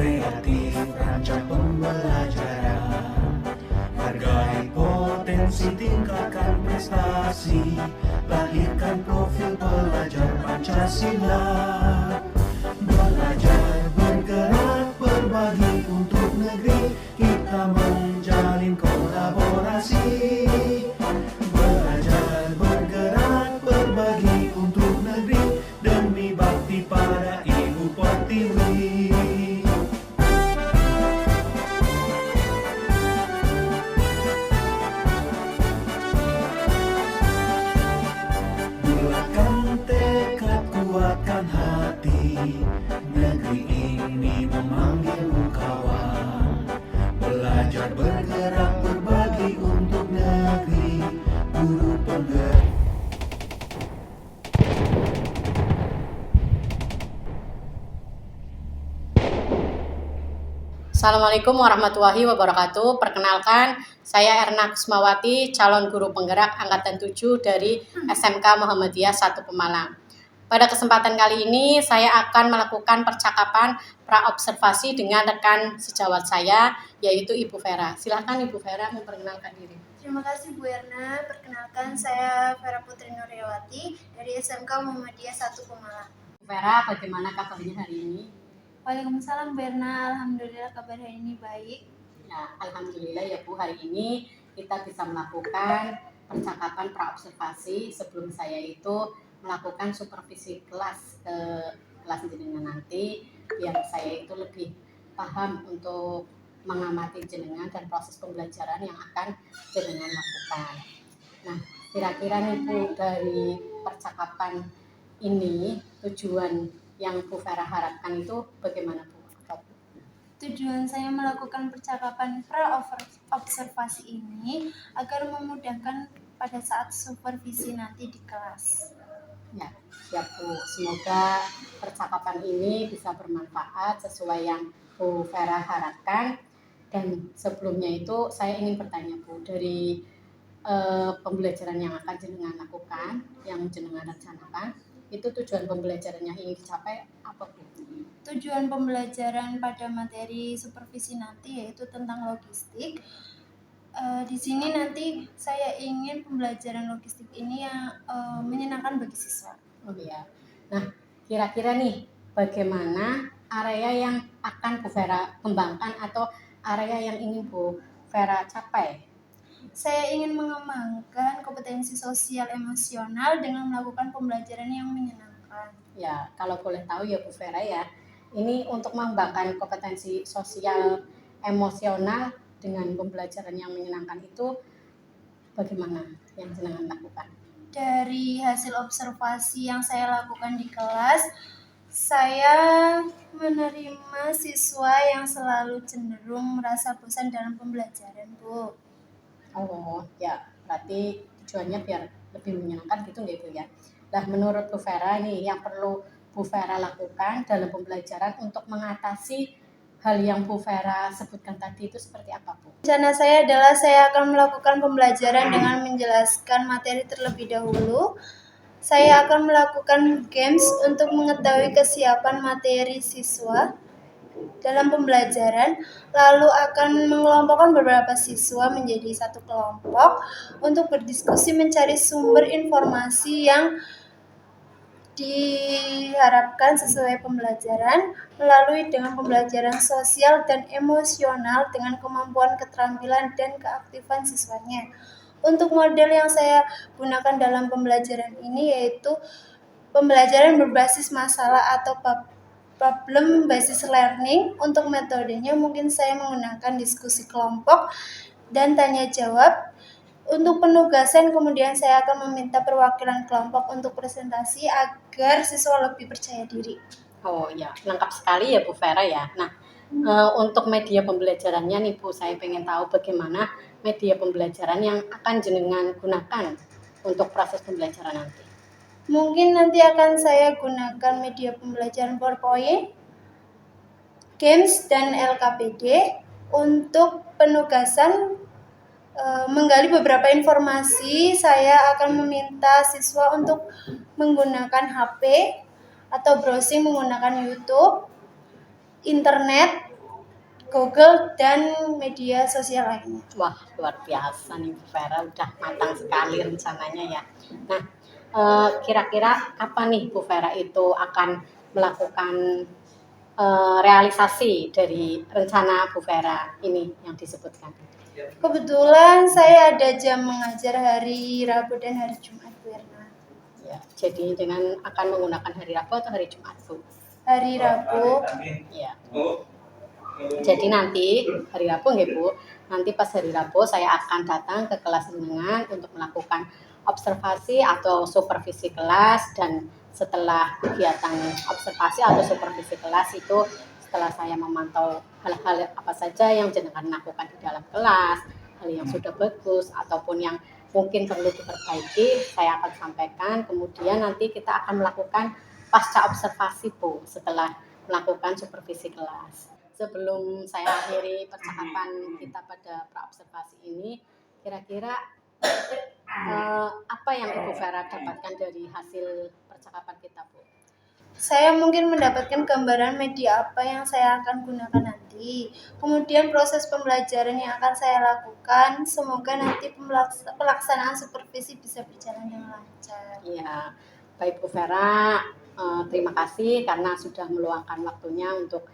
kreatif, rancang pembelajaran. Hargai potensi, tingkatkan prestasi, lahirkan profil pelajar Pancasila. Belajar, bergerak, berbagi untuk negeri, kita menjalin kolaborasi. Belajar, bergerak, berbagi untuk negeri, demi bakti pada Ibu Pertiwi. Bulatkan tekad, kuatkan hati, negeri ini memanggilmu kawan. Belajar, bergerak, berbagi untuk negeri, guru penggerak. Assalamualaikum warahmatullahi wabarakatuh. Perkenalkan, saya Erna Kusmawati, calon guru penggerak angkatan 7 dari SMK Muhammadiyah 1 Pemalang. Pada kesempatan kali ini, saya akan melakukan percakapan praobservasi dengan rekan sejawat saya, yaitu Ibu Vera. Silakan Ibu Vera memperkenalkan diri. Terima kasih Bu Erna. Perkenalkan, saya Vera Putri Nuryawati dari SMK Muhammadiyah 1 Pemalang. Ibu Vera, bagaimana kabarnya hari ini? Waalaikumsalam Bu Erna. Alhamdulillah kabar hari ini baik. Ya, alhamdulillah ya Bu, hari ini kita bisa melakukan percakapan praobservasi. Sebelum saya itu melakukan supervisi kelas ke kelas jenengan nanti, biar saya itu lebih paham untuk mengamati jenengan dan proses pembelajaran yang akan jenengan lakukan. Nah, kira-kira nih Bu, dari percakapan ini tujuan yang Bu Vera harapkan itu bagaimana Bu? Tujuan saya melakukan percakapan pra-observasi ini agar memudahkan pada saat supervisi nanti di kelas. Ya, siap Bu. Semoga percakapan ini bisa bermanfaat sesuai yang Bu Vera harapkan. Dan sebelumnya itu saya ingin bertanya Bu, dari pembelajaran yang akan jenengan lakukan, yang jenengan rencanakan, itu tujuan pembelajaran yang ingin dicapai apa Bu? Tujuan pembelajaran pada materi supervisi nanti yaitu tentang logistik. Di sini nanti saya ingin pembelajaran logistik ini yang menyenangkan bagi siswa. Oh iya. Nah, kira-kira nih bagaimana area yang akan Bu Vera kembangkan atau area yang ingin Bu Vera capai? Saya ingin mengembangkan kompetensi sosial emosional dengan melakukan pembelajaran yang menyenangkan. Ya, kalau boleh tahu ya Bu Vera ya, ini untuk mengembangkan kompetensi sosial emosional dengan pembelajaran yang menyenangkan itu bagaimana yang jenengan lakukan? Dari hasil observasi yang saya lakukan di kelas, saya menerima siswa yang selalu cenderung merasa bosan dalam pembelajaran, Bu. Oh ya, berarti tujuannya biar lebih menyenangkan gitu nggak Bu ya? Nah, menurut Bu Vera nih yang perlu Bu Vera lakukan dalam pembelajaran untuk mengatasi hal yang Bu Vera sebutkan tadi itu seperti apa Bu? Rencana saya adalah saya akan melakukan pembelajaran dengan menjelaskan materi terlebih dahulu. Saya akan melakukan games untuk mengetahui kesiapan materi siswa dalam pembelajaran, lalu akan mengelompokkan beberapa siswa menjadi satu kelompok untuk berdiskusi mencari sumber informasi yang diharapkan sesuai pembelajaran melalui dengan pembelajaran sosial dan emosional dengan kemampuan keterampilan dan keaktifan siswanya. Untuk model yang saya gunakan dalam pembelajaran ini yaitu pembelajaran berbasis masalah atau problem basis learning. Untuk metodenya mungkin saya menggunakan diskusi kelompok dan tanya jawab. Untuk penugasan kemudian saya akan meminta perwakilan kelompok untuk presentasi agar siswa lebih percaya diri. Oh ya, lengkap sekali ya Bu Vera ya. Nah, untuk media pembelajarannya nih Bu, saya pengen tahu bagaimana media pembelajaran yang akan jenengan gunakan untuk proses pembelajaran nanti. Mungkin nanti akan saya gunakan media pembelajaran PowerPoint, Games, dan LKPD. Untuk penugasan menggali beberapa informasi, saya akan meminta siswa untuk menggunakan HP atau browsing menggunakan YouTube, internet, Google, dan media sosial lainnya. Wah, luar biasa nih Bu Vera, udah matang sekali rencananya ya. Nah, kira-kira kapan nih Bu Vera itu akan melakukan realisasi dari rencana Bu Vera ini yang disebutkan? Kebetulan saya ada jam mengajar hari Rabu dan hari Jumat, Bu Erna. Ya, jadi dengan akan menggunakan hari Rabu atau hari Jumat, Bu? Hari Rabu. Ya. Jadi nanti hari Rabu nggih Bu, nanti pas hari Rabu saya akan datang ke kelas jenengan untuk melakukan observasi atau supervisi kelas, dan setelah kegiatan observasi atau supervisi kelas itu, setelah saya memantau hal-hal apa saja yang jenengan lakukan di dalam kelas, hal yang sudah bagus ataupun yang mungkin perlu diperbaiki, saya akan sampaikan. Kemudian nanti kita akan melakukan pasca observasi Bu, setelah melakukan supervisi kelas. Sebelum saya akhiri percakapan kita pada praobservasi ini, kira-kira apa yang Ibu Vera dapatkan dari hasil percakapan kita, Bu? Saya mungkin mendapatkan gambaran media apa yang saya akan gunakan nanti. Kemudian proses pembelajaran yang akan saya lakukan. Semoga nanti pelaksanaan supervisi bisa berjalan dengan lancar. Ya, baik Bu Vera, terima kasih karena sudah meluangkan waktunya untuk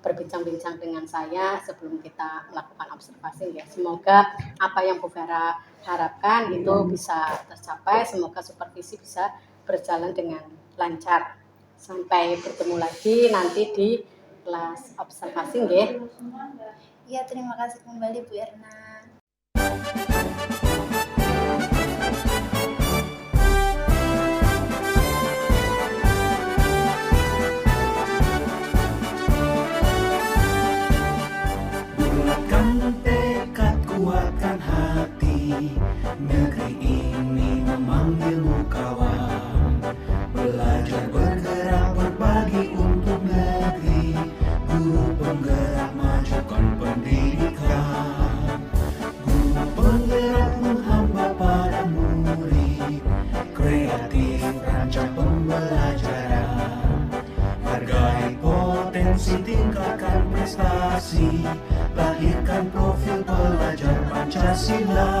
berbincang-bincang dengan saya sebelum kita melakukan observasi ya. Semoga apa yang Bu Vera harapkan itu bisa tercapai, semoga supervisi bisa berjalan dengan lancar. Sampai bertemu lagi nanti di kelas observasi nggih. Ya, terima kasih kembali Bu Erna. Bulatkan tekad, kuatkan hati, negeri ini memanggilmu kawan. Belajar, bergerak, berbagi untuk negeri, guru penggerak majukan pendidikan. Guru penggerak menghamba para murid, kreatif rancang pembelajaran. Hargai potensi, tingkatkan prestasi, lahirkan profil pelajar Pancasila.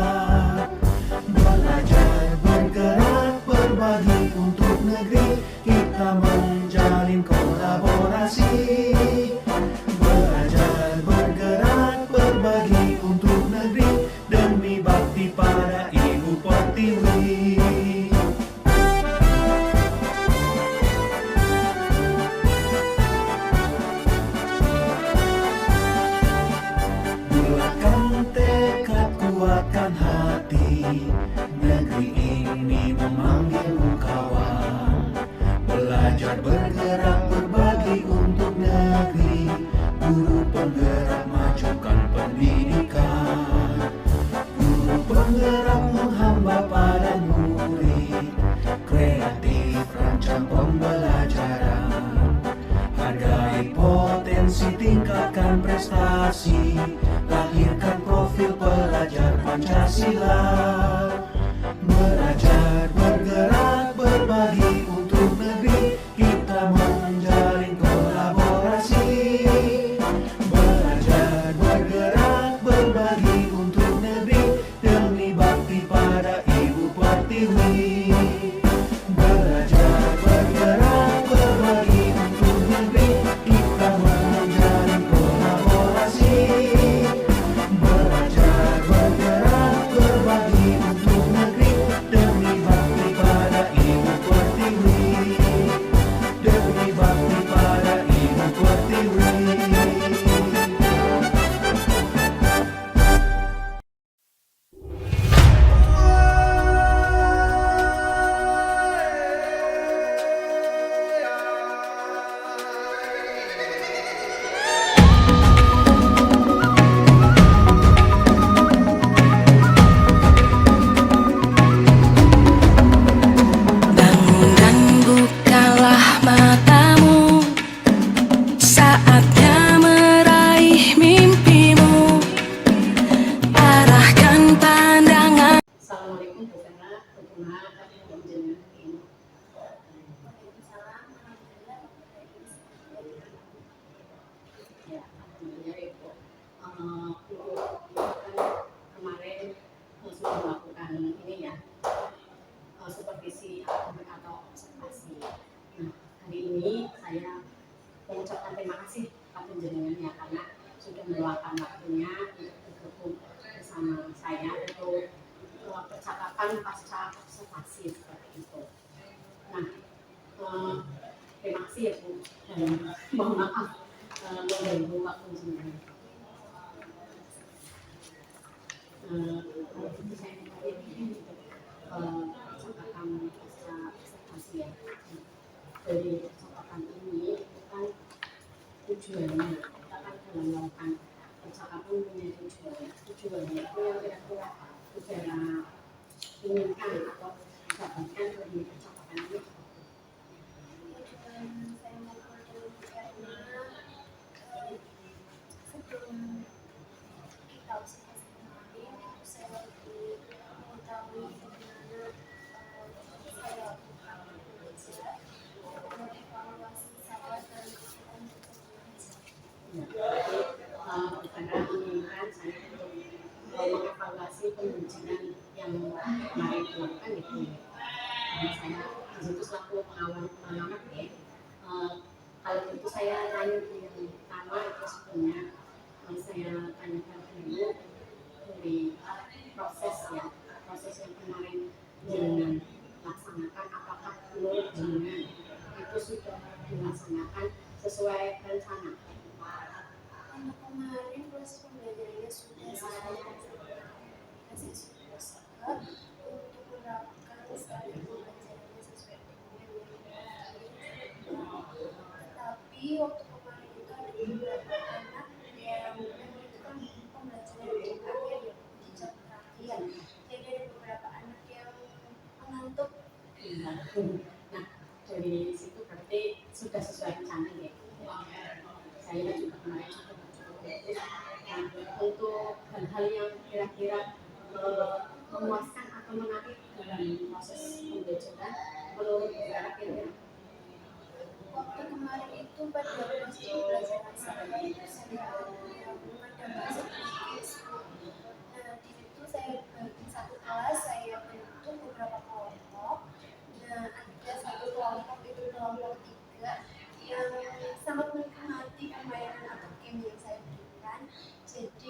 Belajar, bergerak, berbagi untuk negeri, kita menjalin kolaborasi. Belajar, bergerak, berbagi untuk negeri, demi bakti pada Ibu Pertiwi. Bulatkan tekad, kuatkan hati, negeri ini memanggilmu kawan. Belajar, bergerak, berbagi untuk negeri, guru penggerak majukan pendidikan. Guru penggerak menghamba pada murid, kreatif rancang pembelajaran. Hargai potensi, tingkatkan prestasi, lahirkan profil pelajar Pancasila. Belajar, bergerak, berbagi untuk negeri, kita menjalin kolaborasi. Belajar, bergerak, berbagi untuk negeri, demi bakti pada Ibu Pertiwi. Belajar, bergerak, berbagi untuk negeri, kita menjalin kolaborasi. Belajar, bergerak, berbagi untuk negeri, demi untuk kan kemarin sudah melakukan ini ya, supervisi atau observasi. Nah, hari ini saya mengucapkan terima kasih kepada jenengan ya, karena sudah meluangkan waktunya untuk bergabung bersama saya untuk percakapan pasca observasi seperti itu. Nah, terima kasih ya Bu, dan mohon maaf mengganggu waktu jenengan. Kalau gitu saya minta izin untuk percakapan pasca observasi ya. Dari percakapan ini itu kan tujuannya, kita kan dalam melakukan percakapan punya tujuannya itu yang kira-kira saudara inginkan atau dapatkan dari percakapan ini. Tujuan saya ngobrol dengan karena sebelum kita observasi kemarin itu saya lebih mengetahui bagaimana saya lakukan belajar untuk mengevaluasi saya dan kegiatan belajar. Ya, jadi saudara menginginkan saya untuk mengevaluasi pembelajaran yang kemarin dilakukan itu. Karena saya di situ selaku pengamat ya. Kalau itu saya tanya yang pertama itu sebetulnya saya tanyakan dulu dari proses yang kemarin jenengan laksanakan, apakah menurut jenengan itu sudah dilaksanakan sesuai rencana? Karena kemarin proses pembelajarannya sudah sesuai dengan saya sudah berusaha untuk menerapkan strategi pembelajarannya sesuai dengan yang tetapi waktu kemarin itu ada beberapa anak yang memang itu kan pembelajaran di akhir ya, di jam terakhir, jadi ada beberapa anak yang mengantuk. Nah, dari situ berarti sudah sesuai rencana ya. Saya juga kemarin sudah nah, untuk hal-hal yang kira-kira memuaskan atau menarik dalam proses pembelajaran menurut saudara kira-kira. Waktu kemarin itu pada proses pembelajaran saya itu saya ada bahasa Inggris. Nah di situ saya bagi satu kelas, saya bentuk beberapa kelompok. Nah ada satu kelompok itu kelompok 3 yang sangat menikmati permainan atau game yang saya berikan. Jadi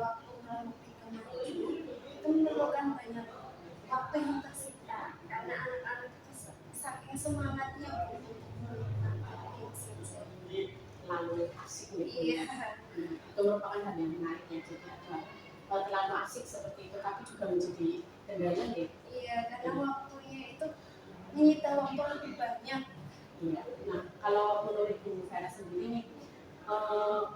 waktu kelompok 3 maju itu memerlukan banyak waktu yang tersita karena anak-anak itu saking semangatnya untuk menikmati games yang saya berikan. Terlalu asik gitu. Iya. Itu merupakan hal yang menarik ya. Jadi ada terlalu asik seperti itu tapi juga menjadi kendala ya. Iya, karena waktunya itu menyita waktu lebih banyak. Iya. Nah, kalau menurut Bu Vera sendiri nih,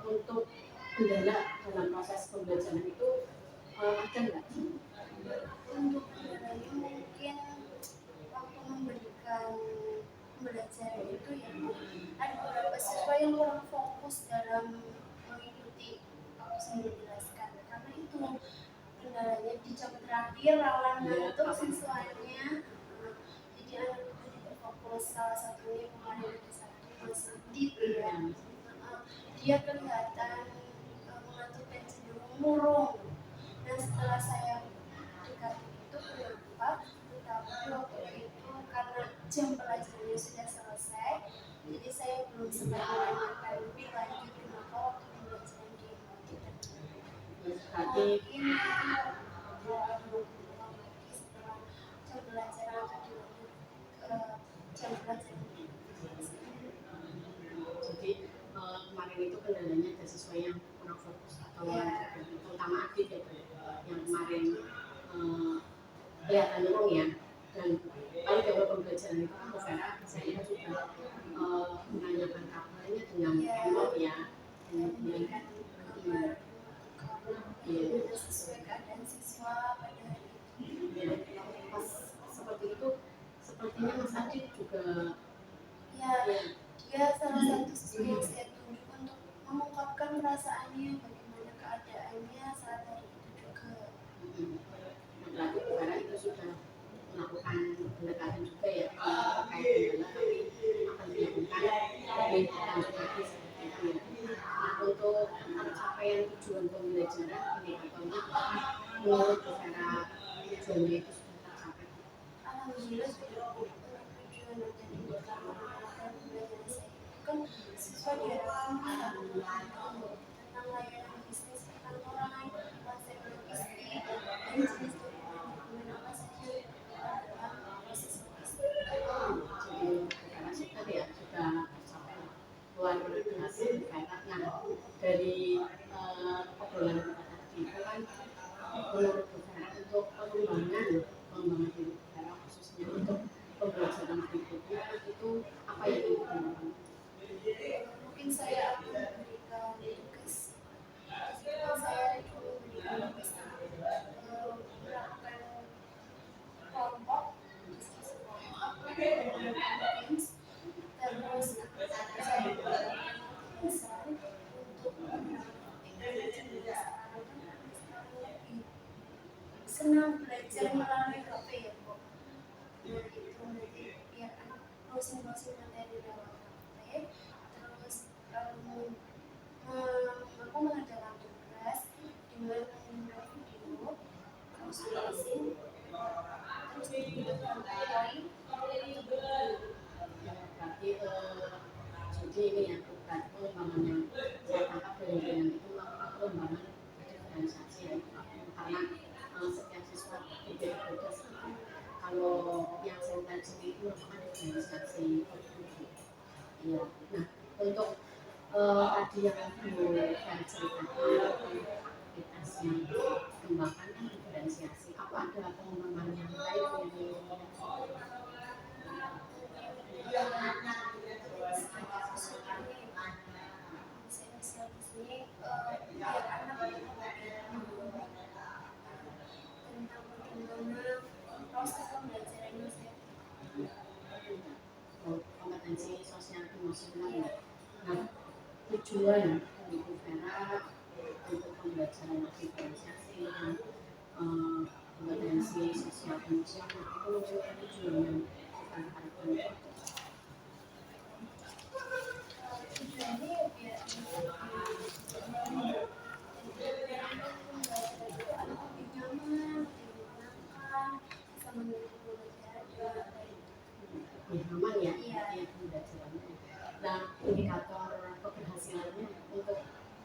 untuk kendala dalam proses pembelajaran itu ada nggak? Untuk kendalanya mungkin waktu memberikan pembelajaran itu ya ada beberapa siswa yang kurang fokus dalam mengikuti apa yang dijelaskan karena itu kendalanya di jam terakhir rawan ngantuk siswanya. Jadi anak itu tidak fokus. Salah satunya kemarin ada satu Mas Adit ya, dia kelihatan mengantuk dan cenderung murung. Dan setelah saya dekati itu kenapa? Tetapi waktu itu karena jam pelajarannya sudah selesai, jadi saya belum sempat menanyakan lebih lanjut kenapa waktu pembelajaran dihentikan. Berarti Mungkin lagi setelah jam pelajaran atau dilanjut ke jam pelajaran. jadi kemarin itu kendalanya ada siswa yang kurang fokus atau terutama Adit ya Bu, yang kemarin kelihatan murung ya. Dan kalau dalam pembelajaran itu kan Bu Vera saya juga menanyakan kabarnya dengan emot ya, dengan Sesuai keadaan siswa pada hari itu. ya, pas seperti itu sepertinya Mas Adit juga Ya, dia salah satu siswa yang saya tunjuk untuk mengungkapkan perasaannya, bagaimana keadaannya saat hari itu juga. berarti Bu Vera itu sudah melakukan pendekatan juga ya terkait kendala tapi akan dilakukan lebih lanjut lagi seperti itu ya. Nah, untuk mencapai pencapaian tujuan pembelajaran indikatornya apakah menurut Bu Vera tujuannya itu sudah tercapai? Alhamdulillah sudah untuk tujuan dan indikator pembelajaran saya itu kan sesuai dengan tentang layanan bisnis perkantoran, konsep logistik, dan jenis dokumen apa saja dalam proses logistik. Jadi karena tadi ya sudah tercapai luar biasa Bu Vera. Nah dari obrolan kita tadi itu kan menurut Bu Vera untuk pengembangan diri Bu Vera khususnya untuk pembelajaran berikutnya itu apa yang ingin dilakukan? Mungkin saya akan memberikan tugas, meskipun saya dulu memberikan tugas melakukan kelompok, diskusi kelompok, menggunakan Teams, terus saya menggunakan besar untuk senang belajar melalui HP ya Bu. Nah itu nanti biar anak browsing-browsing materi lewat HP, terus aku mengadakan tugas dengan mengunduh video, terus tulisin, terus dibuatkan PowerPoint untuk Berarti jadi ini ya bukan pengembangan yang saya tangkap dari dengan itu melakukan pengembangan diferensiasi ya karena setiap siswa berbeda-beda sekali. Kalau yang saya lihat sendiri itu merupakan diferensiasi ya. Nah untuk tadi yang Bu Vera ceritakan aktivitas yang dikembangkan kan diferensiasi. Apa ada pengembangan yang lain sosial di sini biar anak tentang bagaimana proses pembelajarannya saya kompetensi sosial emosional ya. Nah tujuan dari Bu Vera untuk pembelajaran diferensiasi dan kompetensi sosial emosional itu merupakan tujuan yang bukan harapan. tujuannya biar anak lebih nyaman, lebih menyenangkan, bisa mengikuti pembelajaran Lebih aman ya Iya. pembelajarannya. Nah indikator keberhasilannya untuk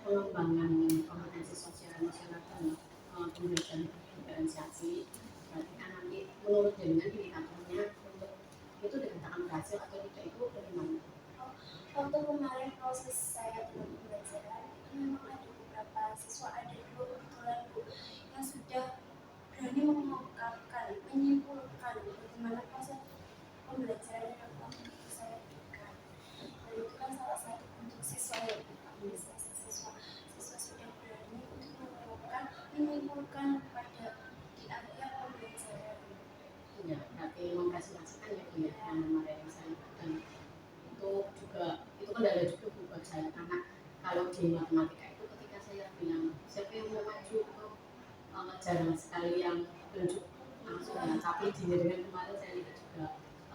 pengembangan kompetensi sosial emosional dan pembelajaran diferensiasi berarti kan nanti menurut dengan indikatornya untuk itu dikatakan berhasil atau tidak itu dari mana? Waktu kemarin proses saya dalam pembelajaran itu memang ada beberapa siswa, ada dua kebetulan Bu yang sudah berani mengungkapkan, menyimpulkan bagaimana proses pembelajaran yang waktu itu saya berikan. Dan itu kan salah satu bentuk siswa yang siswa sudah berani untuk mengungkapkan, menyimpulkan pada di akhir pembelajaran. Ya, berarti mempresentasikan ya Bu ya yang kemarin saya dan itu juga itu kan ada juga Bu buat saya karena kalau di matematika itu ketika saya bilang siapa yang mau maju itu jarang sekali yang tunjuk langsung ya tapi dengan kemarin saya lihat juga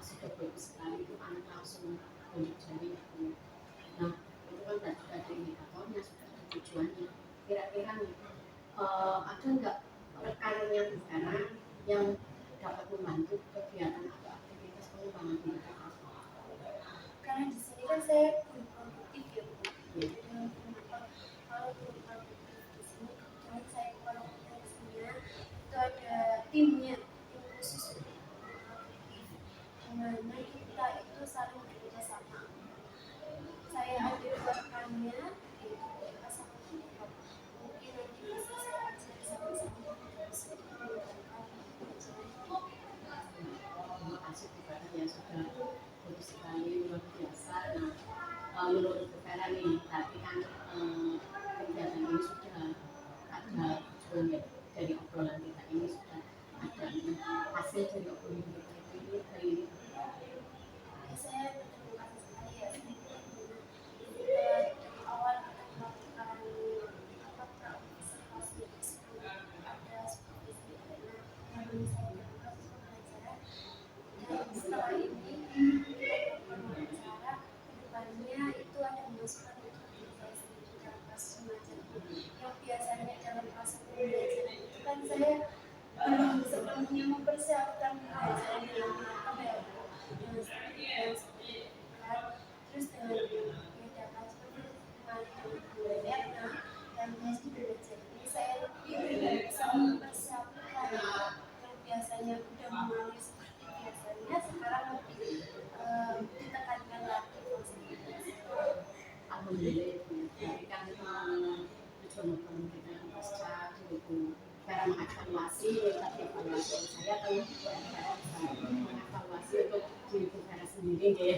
sudah bagus sekali itu anak langsung tunjuk jari. Nah itu kan sudah ada indikatornya sudah ada tujuannya. Kira-kira nih ada nggak rekannya Bu Vera yang dapat membantu kegiatan atau aktivitas pengembangan diri? Karena di sini kan saya belum produktif ya Bu. Ya. Dengan kalau belum produktif di sini kebetulan saya kurang potensinya itu ada timnya, tim khusus untuk produktif, dimana kita itu saling bekerja sama. Saya ada dua rekannya yaitu Eka sama Tito. Mungkin nanti bisa saya ajak sama-sama bisa mengembangkan pembelajaran. Terima kasih Bu Vera ya sudah bagus sekali luar biasa. Nah kulinernya yang biasa belajar ini saya lebih bisa mempersiapkan yang biasanya udah mulai seperti biasanya sekarang lebih ditekankan lagi konsentrasi. Alhamdulillah Ibu. Jadi kan tujuan utama kita pasca itu cara mengevaluasi, tapi evaluasi saya kan cara mengevaluasi untuk diri kita sendiri ya.